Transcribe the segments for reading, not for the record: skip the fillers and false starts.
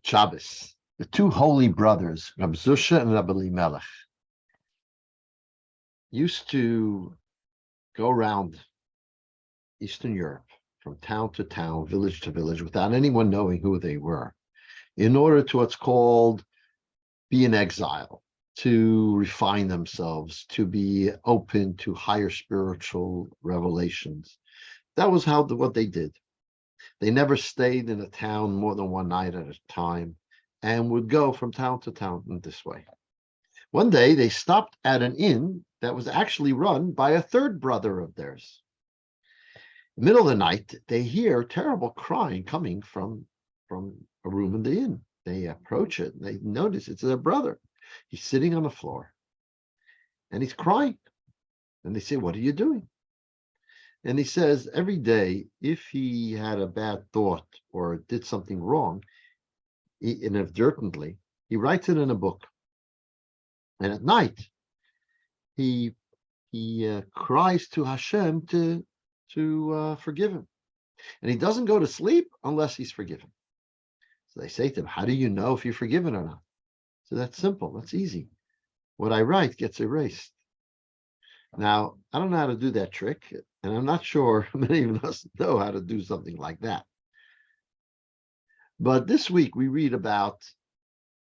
Shabbos. The two holy brothers, Rabbi Zusha and Rabbi Elimelech, used to go around Eastern Europe from town to town, village to village, without anyone knowing who they were, in order to what's called be in exile, to refine themselves, to be open to higher spiritual revelations. That was what they did. They never stayed in a town more than one night at a time and would go from town to town in this way. One day they stopped at an inn that was actually run by a third brother of theirs. In the middle of the night, they hear terrible crying coming from a room in the inn. They approach it and they notice it's their brother. He's sitting on the floor and he's crying. And they say, "What are you doing?" And he says every day, if he had a bad thought or did something wrong, inadvertently, he writes it in a book. And at night, he cries to Hashem to forgive him. And he doesn't go to sleep unless he's forgiven. So they say to him, "How do you know if you're forgiven or not?" So that's simple. That's easy. What I write gets erased. Now, I don't know how to do that trick, and I'm not sure many of us know how to do something like that. But this week we read about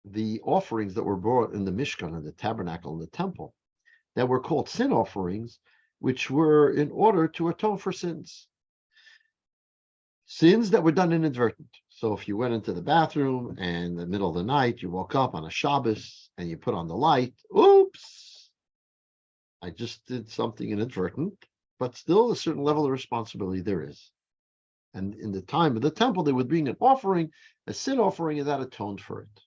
the offerings that were brought in the Mishkan and the tabernacle and the temple that were called sin offerings, which were in order to atone for sins. Sins that were done inadvertent. So if you went into the bathroom and in the middle of the night, you woke up on a Shabbos and you put on the light, oops, I just did something inadvertent, but still a certain level of responsibility there is. And in the time of the temple, they would bring an offering, a sin offering, and that atoned for it.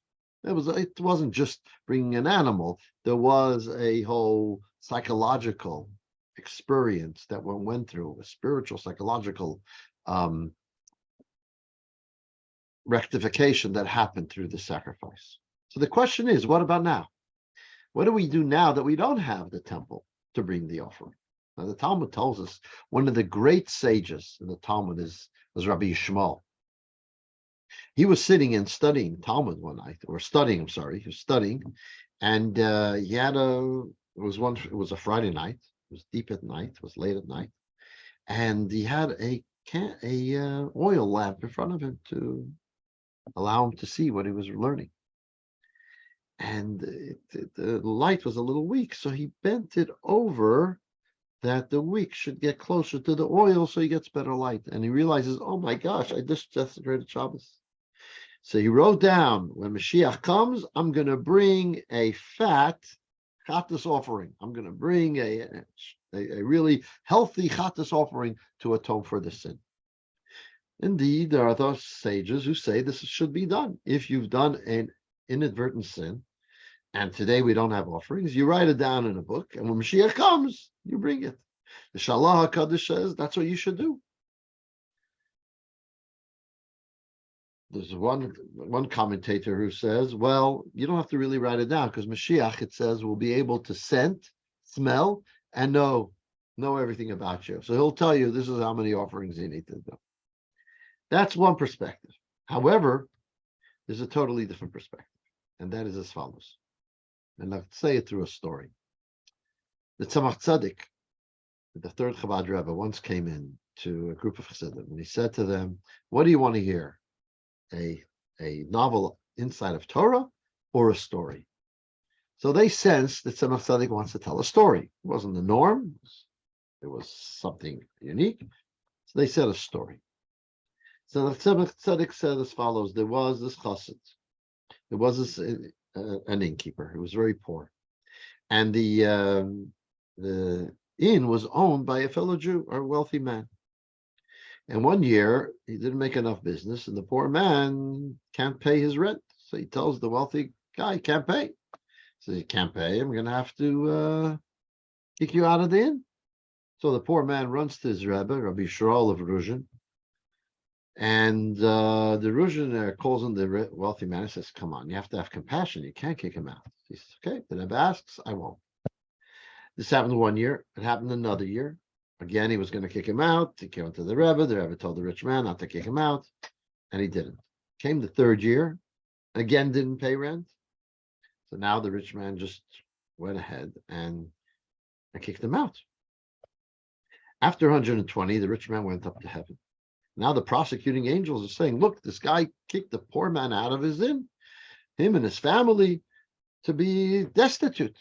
It wasn't just bringing an animal. There was a whole psychological experience that one went through, a spiritual, psychological rectification that happened through the sacrifice. So the question is, what about now? What do we do now that we don't have the temple to bring the offering? Now, the Talmud tells us one of the great sages in the Talmud was Rabbi Shmuel. He was sitting and studying Talmud one night, or studying, he was studying, and it was a Friday night, it was deep at night, it was late at night, and he had a oil lamp in front of him to allow him to see what he was learning. And the light was a little weak, so he bent it over that the wick should get closer to the oil so he gets better light. And he realizes, oh my gosh, I just desecrated Shabbos. So he wrote down, when Mashiach comes, I'm going to bring a fat chattas offering. I'm going to bring a really healthy chattas offering to atone for the sin. Indeed, there are those sages who say this should be done. If you've done an inadvertent sin, and today we don't have offerings, you write it down in a book, and when Mashiach comes, you bring it. The Shalah HaKadosh says that's what you should do. There's one commentator who says, well, you don't have to really write it down, because Mashiach, it says, will be able to scent, smell, and know everything about you. So he'll tell you this is how many offerings you need to do. That's one perspective. However, there's a totally different perspective, and that is as follows. And I'll say it through a story. The Tzemach Tzedek, the third Chabad Rebbe, once came in to a group of Chassidim, and he said to them, what do you want to hear? A novel inside of Torah or a story? So they sensed that Tzemach Tzedek wants to tell a story. It wasn't the norm. It was something unique. So they said a story. So the Tzemach Tzedek said as follows. There was this chassid. There was this an innkeeper who was very poor. And the inn was owned by a fellow Jew, or a wealthy man. And one year, he didn't make enough business, and the poor man can't pay his rent. So he tells the wealthy guy, can't pay. So you can't pay, I'm going to have to kick you out of the inn. So the poor man runs to his Rebbe, Rabbi Schapiro of Ruzhin, and the Ruzhin calls on the wealthy man and says, come on, you have to have compassion. You can't kick him out. He says, okay, the Rebbe asks, I won't. This happened one year. It happened another year. Again, he was going to kick him out. He came to the Rebbe. The Rebbe told the rich man not to kick him out, and he didn't. Came the third year. Again, didn't pay rent. So now the rich man just went ahead and kicked him out. After 120, the rich man went up to heaven. Now the prosecuting angels are saying, look, this guy kicked the poor man out of his inn, him and his family, to be destitute.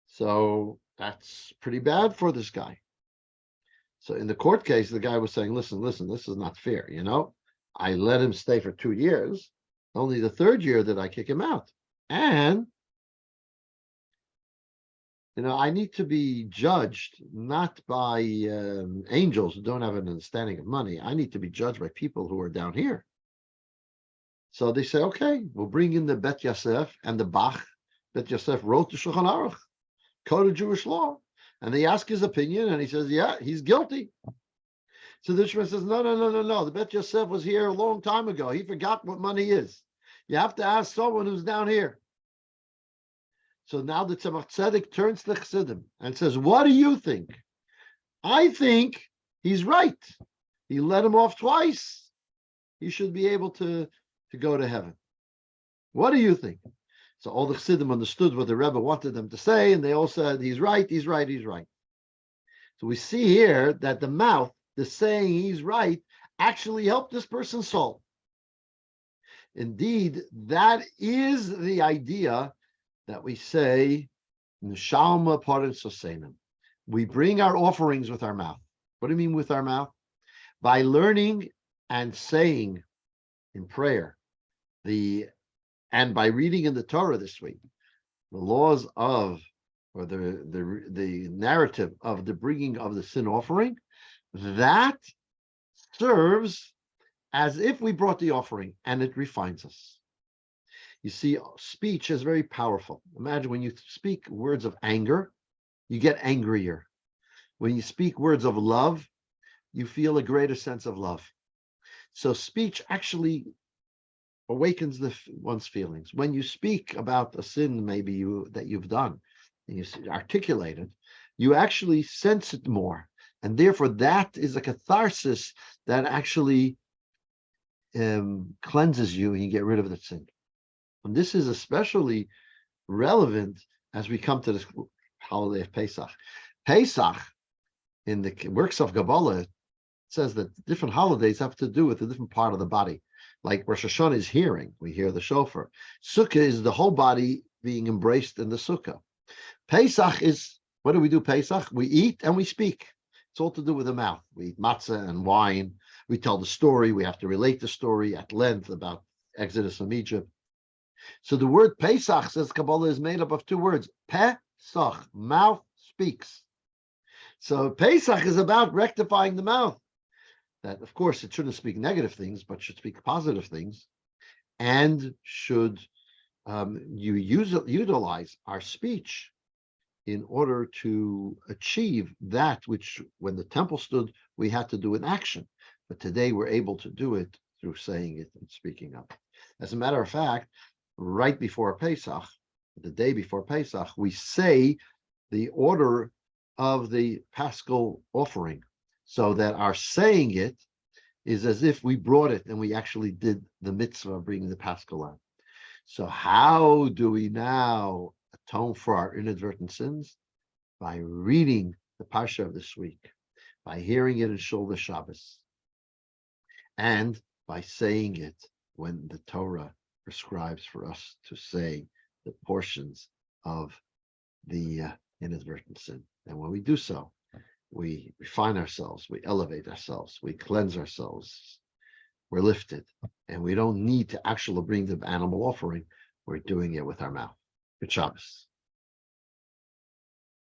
So that's pretty bad for this guy. So in the court case, the guy was saying, listen, this is not fair. I let him stay for 2 years. Only the third year did I kick him out. And, I need to be judged not by angels who don't have an understanding of money. I need to be judged by people who are down here. So they say, okay, we'll bring in the Bet Yosef and the Bach. Bet Yosef wrote the Shulchan Aruch, code of Jewish law. And they ask his opinion, and he says, yeah, he's guilty. So the Shema says, no. The Bet Yosef was here a long time ago. He forgot what money is. You have to ask someone who's down here. So now the Tzemach Tzedek turns to Chassidim and says, what do you think? I think he's right. He let him off twice. He should be able to go to heaven. What do you think? So all the Chassidim understood what the Rebbe wanted them to say, and they all said, he's right. So we see here that the mouth, the saying he's right, actually helped this person's soul. Indeed, that is the idea that we say, Neshalma Parin Sosenim. We bring our offerings with our mouth. What do you mean with our mouth? By learning and saying in prayer, and by reading in the Torah this week, the laws of, or the narrative of the bringing of the sin offering, that serves as if we brought the offering, and it refines us. You see, speech is very powerful. Imagine when you speak words of anger, you get angrier. When you speak words of love, you feel a greater sense of love. So speech actually awakens one's feelings. When you speak about a sin that you've done, and you articulate it, you actually sense it more. And therefore, that is a catharsis that actually cleanses you, and you get rid of the sin. And this is especially relevant as we come to this holiday of Pesach. Pesach, in the works of Kabbalah, it says that different holidays have to do with a different part of the body. Like Rosh Hashanah is hearing, we hear the shofar. Sukkah is the whole body being embraced in the sukkah. Pesach is, what do we do Pesach? We eat and we speak. It's all to do with the mouth. We eat matzah and wine. We tell the story. We have to relate the story at length about Exodus from Egypt. So the word Pesach, says Kabbalah, is made up of two words. Pesach, mouth speaks. So Pesach is about rectifying the mouth. That, of course, it shouldn't speak negative things, but should speak positive things, and should utilize our speech in order to achieve that which, when the temple stood, we had to do in action. But today we're able to do it through saying it and speaking up. As a matter of fact, right before Pesach, the day before Pesach, we say the order of the Paschal offering, so that our saying it is as if we brought it and we actually did the mitzvah of bringing the Paschal lamb. So how do we now atone for our inadvertent sins? By reading the Parsha of this week, by hearing it in Shul the Shabbos, and by saying it when the Torah prescribes for us to say the portions of the inadvertent sin. And when we do so, we refine ourselves, we elevate ourselves, we cleanse ourselves, we're lifted, and we don't need to actually bring the animal offering. We're doing it with our mouth. Good Shabbos.